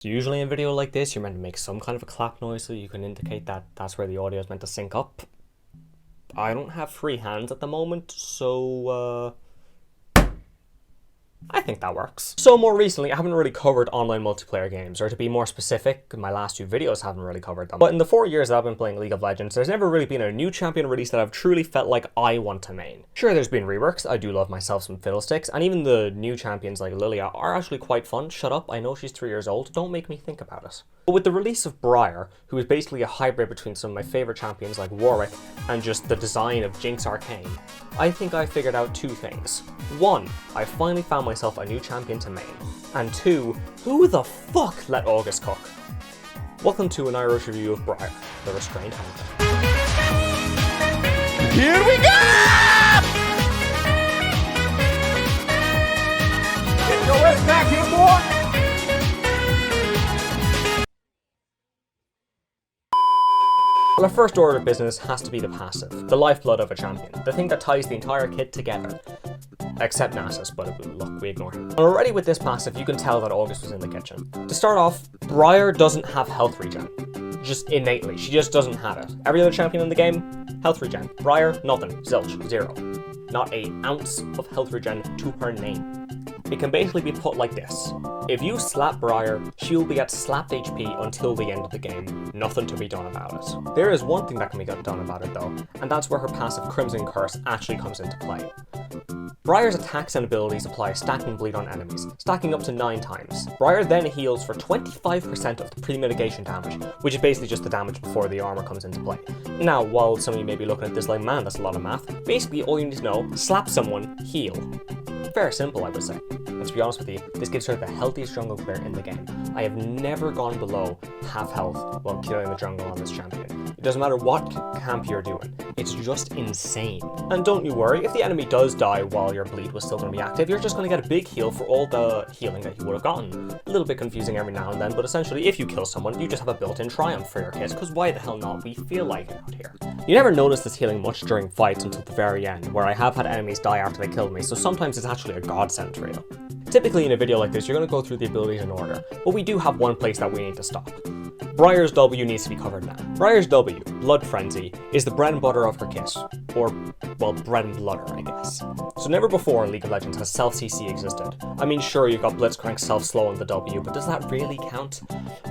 Usually in a video like this, you're meant to make some kind of a clap noise so you can indicate that that's where the audio is meant to sync up. I don't have free hands at the moment, so I think that works. So more recently, I haven't really covered online multiplayer games, or to be more specific, my last two videos haven't really covered them. But in the 4 years that I've been playing League of Legends, there's never really been a new champion release that I've truly felt like I want to main. Sure, there's been reworks, I do love myself some Fiddlesticks, and even the new champions like Lilia are actually quite fun. Shut up, I know she's 3 years old, don't make me think about it. But with the release of Briar, who is basically a hybrid between some of my favourite champions like Warwick and just the design of Jinx Arcane, I think I figured out two things. One, I finally found myself a new champion to main. And two, who the fuck let August cook? Welcome to an Irish review of Briar, the Restrained Hunter. Here we go! Get your ass back here, boy! Well, our first order of business has to be the passive, the lifeblood of a champion, the thing that ties the entire kit together. Except Nasus, but look, we ignore him. And already with this passive, you can tell that August was in the kitchen. To start off, Briar doesn't have health regen. Just innately, she just doesn't have it. Every other champion in the game, health regen. Briar, nothing, zilch, zero. Not an ounce of health regen to her name. It can basically be put like this. If you slap Briar, she will be at slapped HP until the end of the game. Nothing to be done about it. There is one thing that can be done about it though, and that's where her passive Crimson Curse actually comes into play. Briar's attacks and abilities apply stacking bleed on enemies, stacking up to 9 times. Briar then heals for 25% of the pre-mitigation damage, which is basically just the damage before the armor comes into play. Now, while some of you may be looking at this like, man, that's a lot of math, basically all you need to know, slap someone, heal. Very simple, I would say. And to be honest with you, this gives her the healthiest jungle player in the game. I have never gone below half health while killing the jungle on this champion. It doesn't matter what camp you're doing, it's just insane. And don't you worry, if the enemy does die while your bleed was still going to be active, you're just going to get a big heal for all the healing that you would have gotten. A little bit confusing every now and then, but essentially if you kill someone, you just have a built-in triumph for your kit, because why the hell not? We feel like it out here. You never notice this healing much during fights until the very end, where I have had enemies die after they killed me, so sometimes it's actually a godsend for you. Typically in a video like this, you're going to go through the abilities in order, but we do have one place that we need to stop. Briar's W needs to be covered now. Briar's W, Blood Frenzy, is the bread and butter of her kit. Or, well, bread and butter, I guess. So never before in League of Legends has self-CC existed. I mean, sure, you've got Blitzcrank self-slow on the W, but does that really count?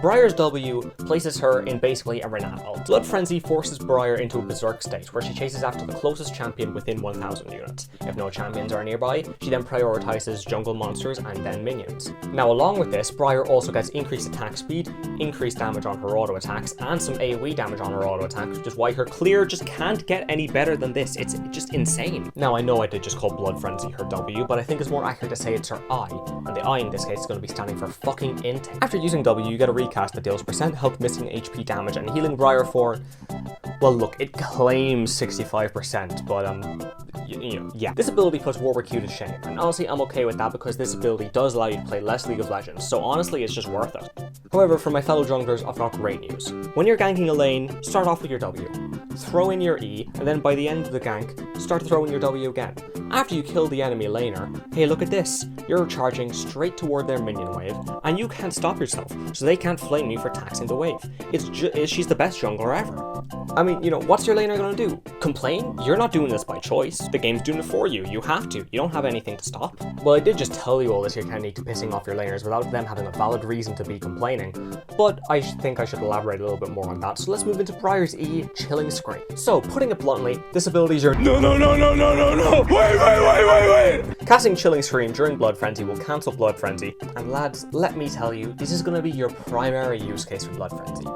Briar's W places her in basically a Renat ult. Blood Frenzy forces Briar into a berserk state, where she chases after the closest champion within 1000 units. If no champions are nearby, she then prioritizes jungle monsters and then minions. Now along with this, Briar also gets increased attack speed, increased damage on her auto attacks, and some AoE damage on her auto attacks, which is why her clear just can't get any better than this. It's just insane. Now I know I did just call Blood Frenzy her W, but I think it's more accurate to say it's her I, and the I in this case is going to be standing for fucking intake. After using W, you get a recast that deals % health missing HP damage and healing Briar for, well look, it claims 65%, but you know, yeah. This ability puts Warwick Q to shame, and honestly I'm okay with that because this ability does allow you to play less League of Legends, so honestly it's just worth it. However, for my fellow junglers, I've got great news. When you're ganking a lane, start off with your W. Throw in your E, and then by the end of the gank, start throwing your W again. After you kill the enemy laner, hey look at this, you're charging straight toward their minion wave, and you can't stop yourself, so they can't flame you for taxing the wave. She's the best jungler ever. I mean, you know, what's your laner gonna do? Complain? You're not doing this by choice. The game's doing it for you. You have to. You don't have anything to stop. Well, I did just tell you all this technique to pissing off your laners without them having a valid reason to be complaining, but I think I should elaborate a little bit more on that, so let's move into Briar's E, Chilling Scream. So, putting it bluntly, this ability is your No, wait! Casting Chilling Scream during Blood Frenzy will cancel Blood Frenzy, and lads, let me tell you, this is going to be your primary use case for Blood Frenzy.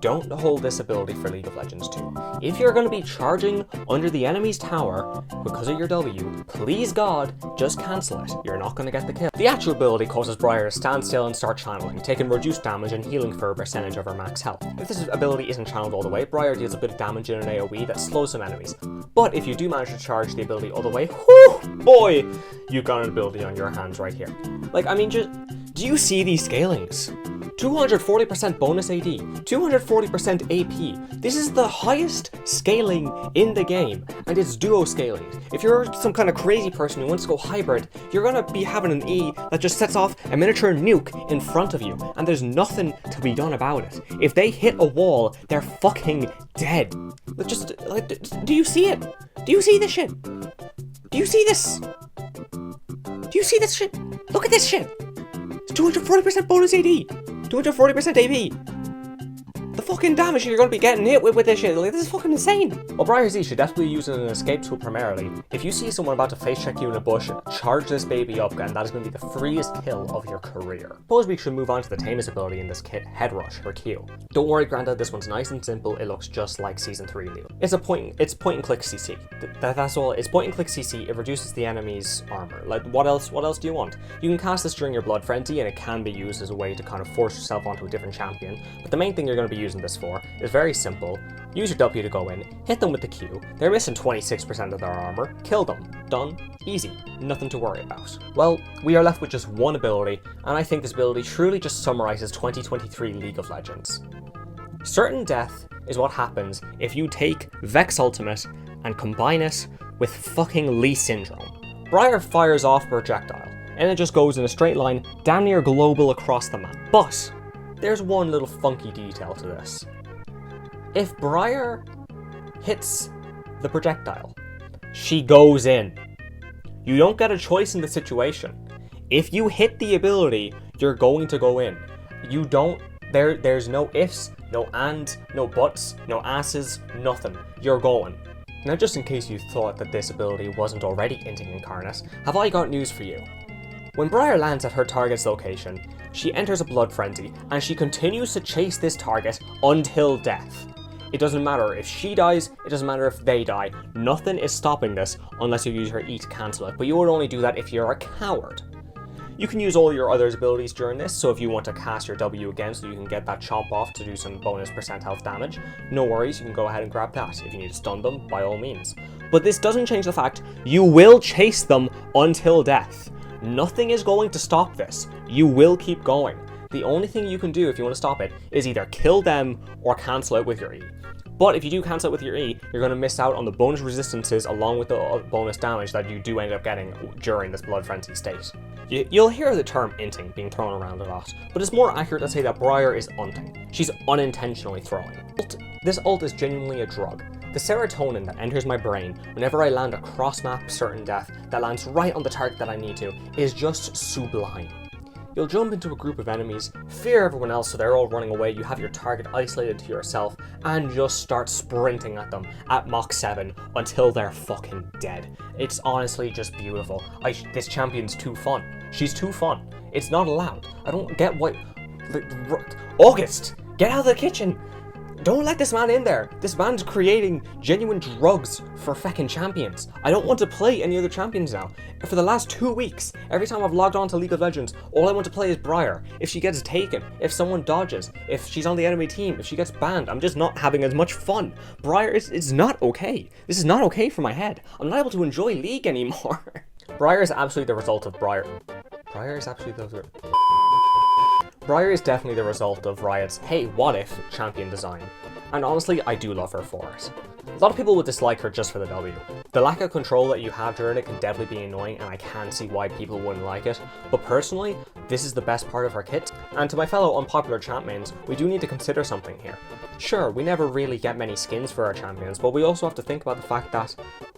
Don't hold this ability for League of Legends 2. If you're going to be charging under the enemy's tower because of your W, please God, just cancel it. You're not going to get the kill. The actual ability causes Briar to stand still and start channeling, taking reduced damage and healing for a percentage of her max health. If this ability isn't channeled all the way, Briar deals a bit of damage in an AoE that slows some enemies. But if you do manage to charge the ability all the way, whoo, boy, you've got an ability on your hands right here. Like, I mean, just, do you see these scalings? 240% bonus AD, 240% AP. This is the highest scaling in the game, and it's duo scaling. If you're some kind of crazy person who wants to go hybrid, you're gonna be having an E that just sets off a miniature nuke in front of you, and there's nothing to be done about it. If they hit a wall, they're fucking dead. Just, like, do you see it? Do you see this shit? Do you see this? Do you see this shit? Look at this shit! It's 240% bonus AD! 240% AP! The fucking damage you're gonna be getting hit with this shit, like, this is fucking insane! Well, Briar Z should definitely use it as an escape tool primarily. If you see someone about to face check you in a bush, charge this baby up, and that is going to be the freest kill of your career. Suppose we should move on to the tamest ability in this kit, Head Rush, or Q. Don't worry, Grandad, this one's nice and simple, it looks just like Season 3 Leo. It's point and click CC. That's all, it's point and click CC, it reduces the enemy's armor. Like, what else do you want? You can cast this during your Blood Frenzy, and it can be used as a way to kind of force yourself onto a different champion, but the main thing you're going to be using this for is very simple. Use your W to go in, hit them with the Q, they're missing 26% of their armor, kill them. Done. Easy. Nothing to worry about. Well, we are left with just one ability, and I think this ability truly just summarizes 2023 League of Legends. Certain death is what happens if you take Vex Ultimate and combine it with fucking Lee Syndrome. Briar fires off projectile, and it just goes in a straight line damn near global across the map. But there's one little funky detail to this. If Briar hits the projectile, she goes in. You don't get a choice in the situation. If you hit the ability, you're going to go in. You don't, there's no ifs, no ands, no buts, no asses, nothing. You're going. Now, just in case you thought that this ability wasn't already inting incarnate, have I got news for you. When Briar lands at her target's location, she enters a blood frenzy, and she continues to chase this target until death. It doesn't matter if she dies, it doesn't matter if they die. Nothing is stopping this unless you use her E to cancel it, but you would only do that if you're a coward. You can use all your other abilities during this, so if you want to cast your W again so you can get that chomp off to do some bonus % health damage, no worries, you can go ahead and grab that. If you need to stun them, by all means. But this doesn't change the fact you will chase them until death. Nothing is going to stop this. You will keep going. The only thing you can do if you want to stop it is either kill them or cancel it with your E. But if you do cancel it with your E, you're going to miss out on the bonus resistances along with the bonus damage that you do end up getting during this Blood Frenzy state. You'll hear the term inting being thrown around a lot, but it's more accurate to say that Briar is unting. She's unintentionally throwing. This ult is genuinely a drug. The serotonin that enters my brain whenever I land a cross-map certain death that lands right on the target that I need to is just sublime. You'll jump into a group of enemies, fear everyone else so they're all running away, you have your target isolated to yourself, and just start sprinting at them at Mach 7 until they're fucking dead. It's honestly just beautiful. This champion's too fun. She's too fun. It's not allowed. I don't get why... August! Get out of the kitchen! Don't let this man in there. This man's creating genuine drugs for feckin' champions. I don't want to play any other champions now. For the last 2 weeks, every time I've logged on to League of Legends, all I want to play is Briar. If she gets taken, if someone dodges, if she's on the enemy team, if she gets banned, I'm just not having as much fun. Briar is not okay. This is not okay for my head. I'm not able to enjoy League anymore. Briar is absolutely the result of Briar is definitely the result of Riot's hey what if champion design, and honestly I do love her for it. A lot of people would dislike her just for the W. The lack of control that you have during it can definitely be annoying, and I can see why people wouldn't like it, but personally this is the best part of her kit. And to my fellow unpopular champ mains, we do need to consider something here. Sure, we never really get many skins for our champions, but we also have to think about the fact that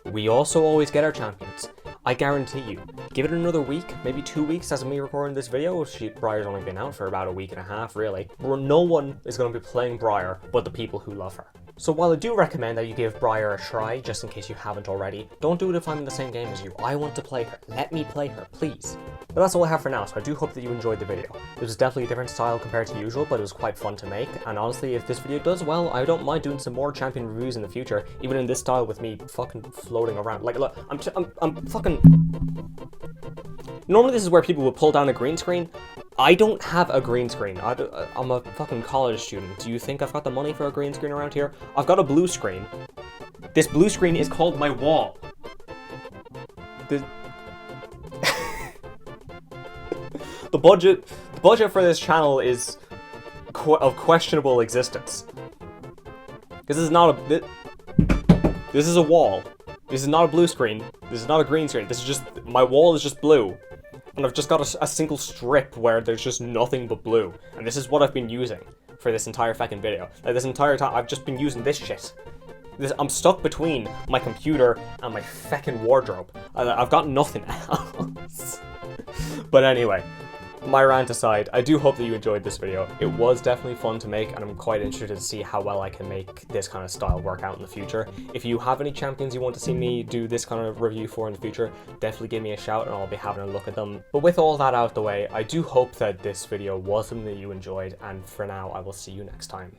we also always get our champions. I guarantee you, give it another week, maybe 2 weeks as of me recording this video. Briar's only been out for about a week and a half, really. Where no one is going to be playing Briar but the people who love her. So while I do recommend that you give Briar a try, just in case you haven't already, don't do it if I'm in the same game as you. I want to play her. Let me play her, please. But that's all I have for now, so I do hope that you enjoyed the video. It was definitely a different style compared to usual, but it was quite fun to make, and honestly, if this video does well, I don't mind doing some more champion reviews in the future, even in this style with me fucking floating around. Like, look, I'm fucking... Normally this is where people would pull down a green screen. I don't have a green screen. I'm a fucking college student. Do you think I've got the money for a green screen around here? I've got a blue screen. This blue screen is called my wall. The budget for this channel is of questionable existence. Because this is not a... This is a wall. This is not a blue screen. This is not a green screen. This is just... My wall is just blue. And I've just got a single strip where there's just nothing but blue. And this is what I've been using for this entire fucking video. Like, this entire time, I've just been using this shit. I'm stuck between my computer and my feckin' wardrobe. I've got nothing else. But anyway, my rant aside, I do hope that you enjoyed this video. It was definitely fun to make, and I'm quite interested to see how well I can make this kind of style work out in the future. If you have any champions you want to see me do this kind of review for in the future, definitely give me a shout and I'll be having a look at them. But with all that out of the way, I do hope that this video was something that you enjoyed, and for now, I will see you next time.